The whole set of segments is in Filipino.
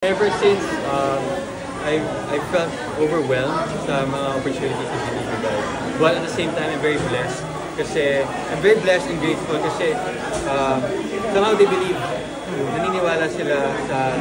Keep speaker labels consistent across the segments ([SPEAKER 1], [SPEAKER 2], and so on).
[SPEAKER 1] Ever since I felt overwhelmed sa mga opportunities na binibigay. But at the same time, I'm very blessed. I'm very blessed and grateful kasi somehow they believe, naniniwala sila sa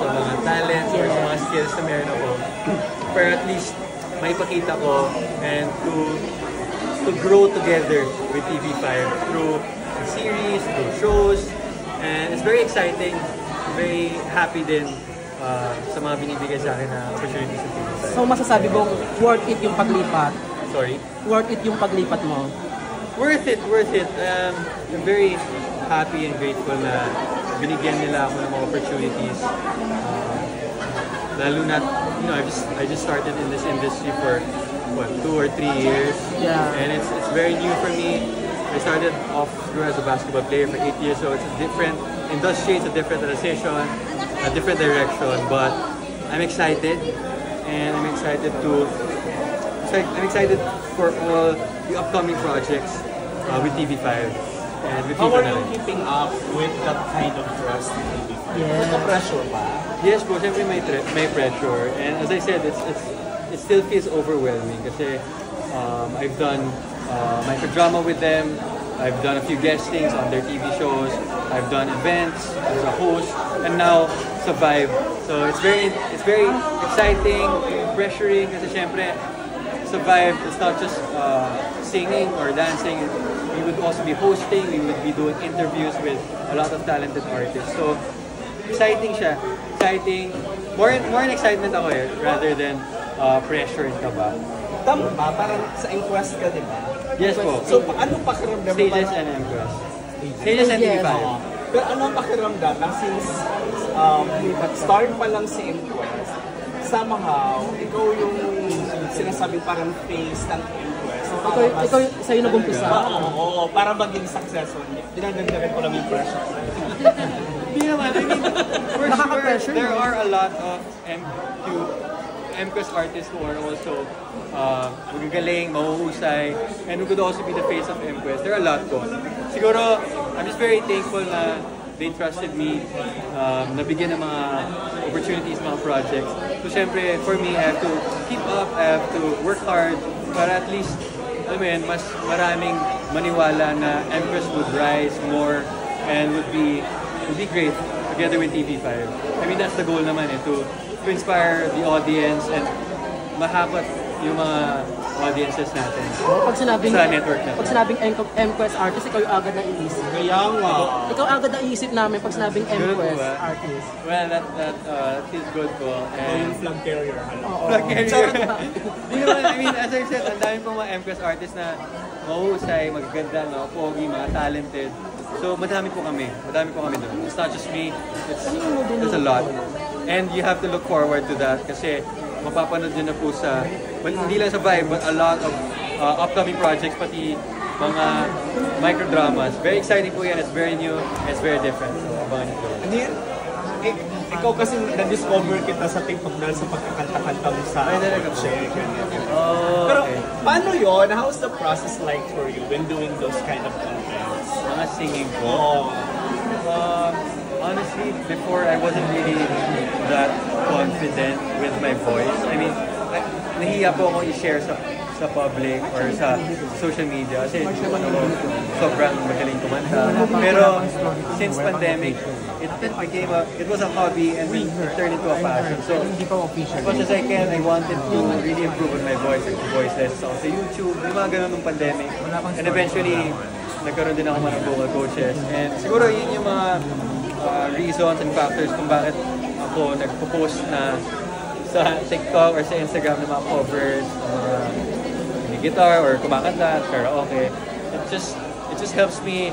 [SPEAKER 1] mga talents or sa mga skills na meron ako. Pero at least, maipakita ko and to grow together with TV5 through series, through shows. And it's very exciting. Very happy din sa mga binibigay sa akin na opportunities sa TV5.
[SPEAKER 2] So masasabi mong worth it yung paglipat?
[SPEAKER 1] Sorry?
[SPEAKER 2] Worth it yung paglipat mo?
[SPEAKER 1] Worth it, worth it. I'm very happy and grateful na binigyan nila ako ng mga opportunities. Lalo na, I just started in this industry for, 2 or 3 years.
[SPEAKER 2] Yeah.
[SPEAKER 1] And it's very new for me. I started off as a basketball player for 8 years, so it's a different industry, it's a different transition, a different direction. But I'm excited, and I'm excited for all the upcoming projects with TV5 and with
[SPEAKER 3] How are
[SPEAKER 1] TV5.
[SPEAKER 3] you keeping up with that kind of trust in TV5?
[SPEAKER 2] Yeah.
[SPEAKER 3] May pressure ba?
[SPEAKER 1] Yes po, syempre may pressure. And as I said, it still feels overwhelming kasi I've done microdrama with them, I've done a few guestings on their TV shows, I've done events as a host, and now Survive. So it's very exciting, pressuring kasi syempre Survive, it's not just singing or dancing. We would also be hosting, we would be doing interviews with a lot of talented artists. So exciting siya. Exciting. More in excitement ako rather than pressure and kaba.
[SPEAKER 3] Tama ba? Parang sa Inquest ka, di ba?
[SPEAKER 1] Yes po.
[SPEAKER 3] So, ano pakiramdam?
[SPEAKER 1] Stages and Inquest. Stages and TV5.
[SPEAKER 3] Pero ano pakiramdam na since start pa lang si Inquest, somehow, ikaw yung sinasabing parang face ng Inquest.
[SPEAKER 2] Ikaw sa'yo nag-umpisa?
[SPEAKER 3] Oo, para maging successful. Dinadagdagan ko lang yung pressure.
[SPEAKER 1] Hindi naman. I mean, for sure, there are a lot of MQuest artists who are also magagaling, mahuhusay, and who could also be the face of MQuest. There are a lot po. Siguro, I'm just very thankful na they trusted me, nabigyan ng mga opportunities, mga projects. So, syempre, for me, I have to keep up, I have to work hard para at least, alam mo yun, mas maraming maniwala na MQuest would rise more and would be great together with TV5. I mean, that's the goal naman to inspire the audience and mahakot yung mga audiences natin sa network natin.
[SPEAKER 2] Pag sinabing MQuest artist, ikaw yung agad na iisip.
[SPEAKER 3] Kaya nga.
[SPEAKER 2] Ikaw agad na iisip namin pag sinabing MQuest artist.
[SPEAKER 1] Well, that feels good po.
[SPEAKER 3] Yung flag carrier.
[SPEAKER 1] Flag carrier. I mean, as I said, ang dami pong mga MQuest artists na mahusay, magaganda, pogi, mga talented. So, madami po kami doon. It's not just me, it's a lot. And you have to look forward to that kasi mapapanood nyo na po sa, hindi lang sa Vibe, but a lot of upcoming projects, pati mga microdramas. Very exciting po yan, it's very new, it's very different. So, abangan nyo po.
[SPEAKER 3] Ikaw kasi na-discover kita sa TikTok dahil sa pagkakanta-kanta mo sa check. Pero paano yun? How's the process like for you when doing those kind of contents?
[SPEAKER 1] Mga singing po. Honestly, before I wasn't really that confident with my voice. I mean, nahiya po ako i-share sa public or sa social media kasi hindi naman ako sobrang magaling kumanta. Pero since pandemic, it was a hobby and it turned into a passion. So as much as I can, I wanted to really improve on my voice, like voice lessons ako sa YouTube, yung mga ganun ng pandemic. And eventually, nagkaroon din ako ng vocal coaches. And siguro yun yung mga reasons and factors kung bakit ako nagpo-post na sa TikTok or sa Instagram ng mga covers, mga guitar or kumakanta, karaoke. It just helps me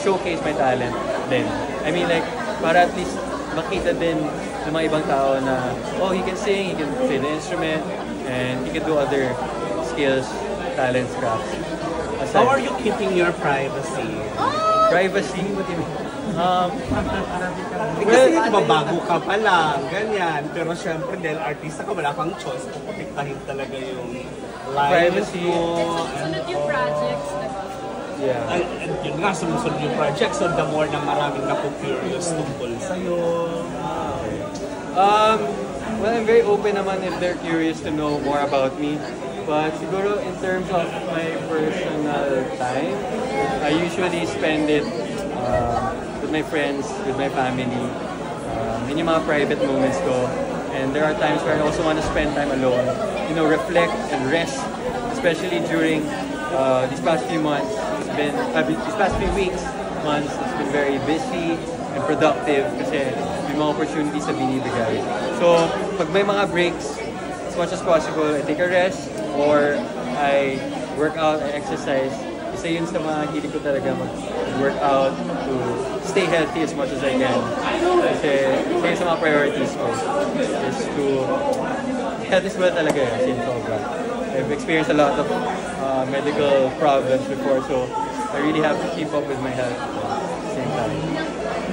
[SPEAKER 1] showcase my talent din. I mean like, para at least makita din ng mga ibang tao na, oh, he can sing, he can play the instrument, and he can do other skills, talents, crafts.
[SPEAKER 3] How are you keeping your privacy?
[SPEAKER 1] Privacy? What do you mean?
[SPEAKER 3] Kasi diba bago ka pa lang, ganyan. Pero syempre dahil artista ka, wala kang choice. Puputiktahin talaga yung
[SPEAKER 1] privacy
[SPEAKER 3] mo.
[SPEAKER 4] Sunod yung projects, diba?
[SPEAKER 1] Yeah.
[SPEAKER 3] And yun nga, sumusunod yung project. So the more na maraming naku-curious tungkol sa'yo.
[SPEAKER 1] Okay. Well, I'm very open naman if they're curious to know more about me. But siguro in terms of my personal time, I usually spend it with my friends, with my family, in yung mga private moments ko. And there are times where I also want to spend time alone, you know, reflect and rest, especially during these past few months. These past few weeks, months, it's been very busy and productive kasi may mga opportunities na binibigay. So, pag may mga breaks, as much as possible, I take a rest or I work out, I exercise. Isa yun sa mga hilig ko talaga mag-work out to stay healthy as much as I can. Kasi isa yun sa mga priorities ko is to health is well talaga yun, sin sobra. I've experienced a lot of medical problems before, so I really have to keep up with my health at the same time.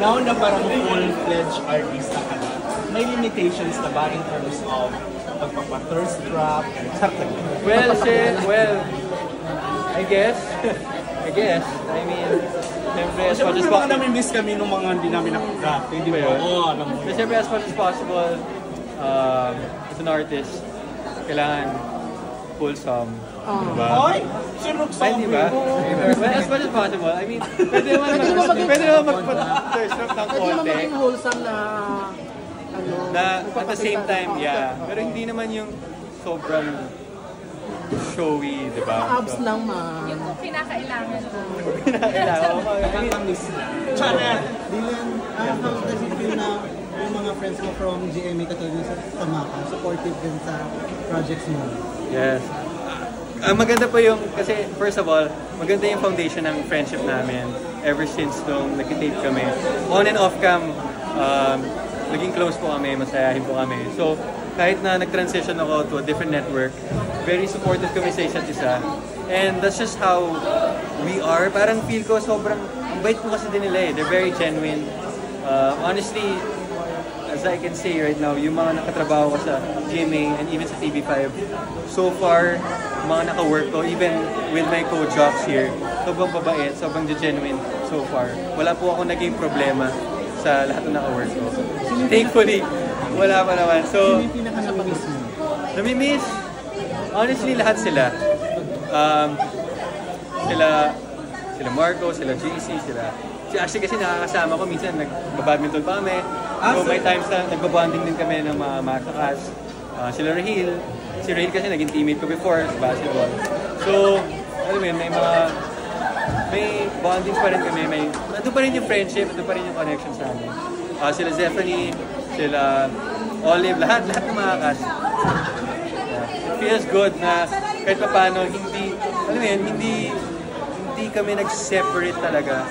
[SPEAKER 3] Now na parang full-fledged artista ka na, may limitations na ba in terms of magpapa-thirst trap?
[SPEAKER 1] Well, I guess. I mean, siyempre as much as
[SPEAKER 3] Siyempre
[SPEAKER 1] possible.
[SPEAKER 3] namin miss kami nung mga hindi namin na-rap. Hindi ba? Oo, alam mo.
[SPEAKER 1] So, siyempre as much as possible, as an artist, kailangan wholesome. Diba?
[SPEAKER 3] Ay! Sinok sa
[SPEAKER 1] Ay, di ba? Well, as much as possible. I mean, pwede naman mag-thirst trap ng
[SPEAKER 2] Pwede naman
[SPEAKER 1] konti.
[SPEAKER 2] maging wholesome na ano,
[SPEAKER 1] Na at the same time, yeah. Pero hindi naman yung sobrang showy, di ba?
[SPEAKER 2] abs lang man.
[SPEAKER 4] Yung kung kinakailangan mo.
[SPEAKER 1] Kailangan ko.
[SPEAKER 3] Nakakamiss na. Chanet!
[SPEAKER 5] Dylan, how does it feel na yung mga friends mo from GMA katulad sa Tamaka, supportive din sa projects mo?
[SPEAKER 1] Yes. Ang maganda po yung, kasi first of all, maganda yung foundation ng friendship namin ever since nung nag-tape kami. On and off cam, naging close po kami, masayahin po kami. So, kahit na nag-transition ako to a different network, very supportive kami sa isa't isa. And that's just how we are. Parang feel ko sobrang, ang bait po kasi din nila eh. They're very genuine. Honestly, as I can say right now, yung mga nakatrabaho ko sa GMA and even sa TV5, so far, mga naka-work ko, even with my co-jobs here, sobrang babait, sobrang genuine so far. Wala po ako naging problema sa lahat ng naka-work ko. Thankfully, wala pa naman. So,
[SPEAKER 5] Sino yung pinaka-namimiss mo?
[SPEAKER 1] namimiss, honestly, lahat sila. Sila Marco, sila JC, si Ashley kasi nakakasama ko, minsan nag-badminton pa kami. So may times na nag-bonding din kami ng mga matakas. Sila Rahil. Si Rahil kasi naging teammate ko before sa basketball. So, alam mo yun, may bondings pa rin kami. Nandun pa rin yung friendship, nandun pa rin yung connection sa amin. Sila Zephanie, sila Olive, lahat ng mga cast. It feels good na kahit pa paano, hindi kami nag-separate talaga.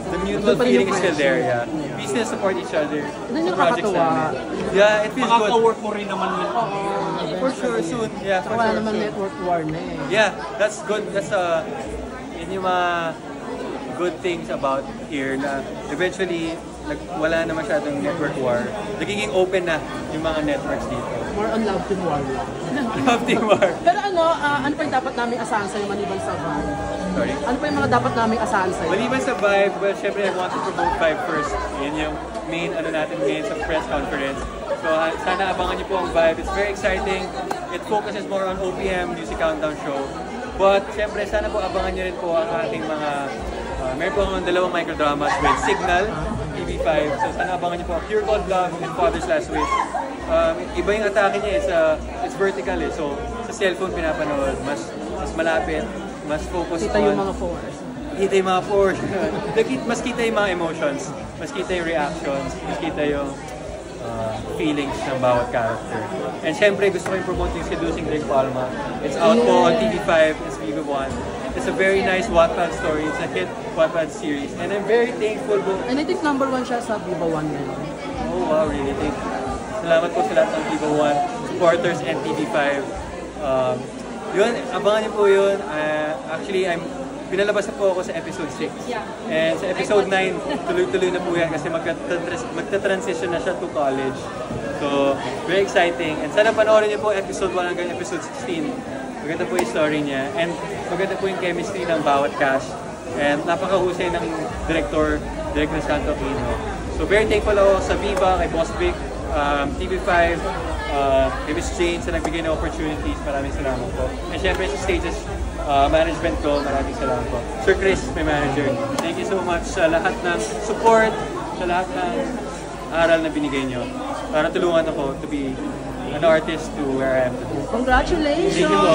[SPEAKER 1] The mutual feeling is still there, yeah. We still support each other
[SPEAKER 2] Doon
[SPEAKER 1] sa
[SPEAKER 2] yung
[SPEAKER 1] projects
[SPEAKER 2] nakakatuwa.
[SPEAKER 1] namin. Yeah, it feels good.
[SPEAKER 3] Makaka-work mo rin naman yun.
[SPEAKER 1] For sure, soon. Yeah, for
[SPEAKER 2] Wala
[SPEAKER 1] sure.
[SPEAKER 2] naman
[SPEAKER 1] soon.
[SPEAKER 2] network war na eh.
[SPEAKER 1] Yeah, that's good. That's yun yung mga good things about here na eventually wala na masyadong network war. Nagiging open na yung mga networks dito.
[SPEAKER 2] More on love team war lang.
[SPEAKER 1] Love team war.
[SPEAKER 2] Pero ano pa yung dapat namin asahan sa'yo maliban sa vibe?
[SPEAKER 1] Sorry.
[SPEAKER 2] Ano pa yung mga dapat namin asahan sa'yo?
[SPEAKER 1] Maliban sa Vibe, well, syempre I want to promote Vibe first. Yun yung main natin ngayon sa press conference. So sana abangan niyo po ang Vibe. It's very exciting. It focuses more on OPM, Music Countdown Show. But syempre sana po abangan niyo rin po ang ating mga meron po akong dalawang microdramas with Signal, TV5. So sana abangan niyo po Pure Gold Love and Father's Last Wish. Iba yung atake niya it's vertical eh. So sa cellphone pinapanood, mas malapit, mas focused
[SPEAKER 2] Kita
[SPEAKER 1] on...
[SPEAKER 2] yung mga force.
[SPEAKER 1] Kita yung mga force. Mas kita yung mga emotions. Mas kita yung reactions. Mas kita yung feelings ng bawat character. And syempre, gusto ko yung promote yung Seducing Greg Palma. It's out po on TV5, it's TV1. It's a very nice Wattpad story. It's a hit Wattpad series. And I'm very thankful po.
[SPEAKER 2] And I think number 1 siya sa Viva 1 ngayon.
[SPEAKER 1] Oh wow, really? Thank you. Salamat po sa lahat ng TV1, supporters and TV5. Yun, abangan niyo po yun. Actually, pinalabas na po ako sa episode 6. And sa episode 9, tuloy-tuloy na po yan kasi magta-transition na siya to college. So, very exciting. And sana panoorin niyo po episode 1 hanggang episode 16. Maganda po yung story niya. And maganda po yung chemistry ng bawat cast. And napakahusay ng Director Santo Aquino. So, very thankful ako sa Viva, kay Boss Vic, TV5, kay Miss Jane sa nagbigay ng opportunities, maraming salamat po. And syempre sa Stages management ko, maraming salamat po. Sir Chris, my manager, thank you so much sa lahat ng support, sa lahat ng aral na binigay nyo para tulungan ako to be an artist to where I am today.
[SPEAKER 2] Congratulations!
[SPEAKER 1] Thank you po.